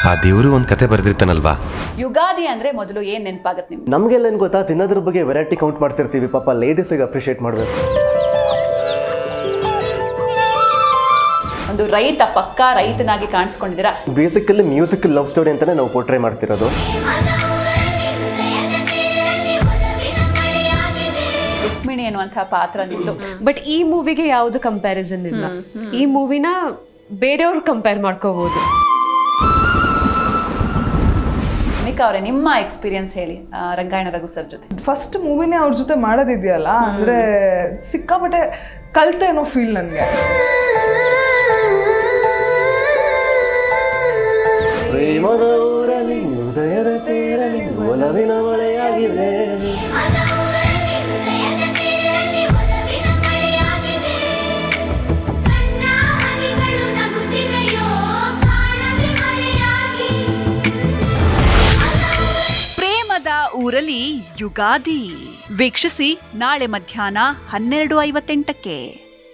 ಆ ದೇವರು ಒಂದು ಕತೆ ಬರೆದಿರ್ತಾನಲ್ವಾ. ಯುಗಾದಿ ಅಂದ್ರೆ ಮೊದಲು ಏನ್ ನೆನಪಾಗುತ್ತೆ ನಿಮ್ಗೆ? ನಮಗೆಲ್ಲ ಏನು ಗೊತ್ತಾ, ತಿನ್ನೋದ್ರ ಬಗ್ಗೆ ವೆರೈಟಿ ಕೌಂಟ್ ಮಾಡ್ತಿರ್ತೀವಿ. ಪಾಪ ಲೇಡೀಸಿಗೆ ಅಪ್ರಿಷಿಯೇಟ್ ಮಾಡಬೇಕು. ಒಂದು ರೈತ, ಪಕ್ಕಾ ರೈತನಾಗಿ ಕಾಣಿಸ್ಕೊಂಡಿದ್ದೀರಾ. ಬೇಸಿಕಲಿ ಮ್ಯೂಸಿಕಲ್ ಲವ್ ಸ್ಟೋರಿ ಅಂತಾನೆ ನಾವು ಪೋರ್ಟ್ರೇ ಮಾಡ್ತಿರೋದು. ರುಕ್ಮಿಣಿ ಅನ್ನುವಂತಹ ಪಾತ್ರ ನಿಂತು. ಬಟ್ ಈ ಮೂವಿಗೆ ಯಾವುದು ಕಂಪ್ಯಾರಿಸನ್ ಇಲ್ಲ. ಈ ಮೂವಿನ ಬೇರೆಯವ್ರು ಕಂಪೇರ್ ಮಾಡ್ಕೋಬಹುದು. ಮಿಕಾ ಅವರೇ, ನಿಮ್ಮ ಎಕ್ಸ್ಪೀರಿಯನ್ಸ್ ಹೇಳಿ ರಂಗಾಯಣ ರಘು ಸರ್ ಜೊತೆ. ಫಸ್ಟ್ ಮೂವಿನೇ ಅವ್ರ ಜೊತೆ ಮಾಡೋದಿದೆಯಲ್ಲ, ಅಂದರೆ ಸಿಕ್ಕಾಪಟ್ಟೆ ಕಲಿತೆ ಅನ್ನೋ ಫೀಲ್ ನನಗೆ. ಪ್ರೇಮದ ಊರಲ್ಲಿ ಹೃದಯದ ತೇರಲ್ಲಿ ಒಲವಿನ ಮಳೆಯಾಗಿದೆ. ಪ್ರೇಮದ ಊರಲ್ಲಿ ಯುಗಾದಿ ವೀಕ್ಷಿಸಿ ನಾಳೆ ಮಧ್ಯಾಹ್ನ 12:58ಕ್ಕೆ.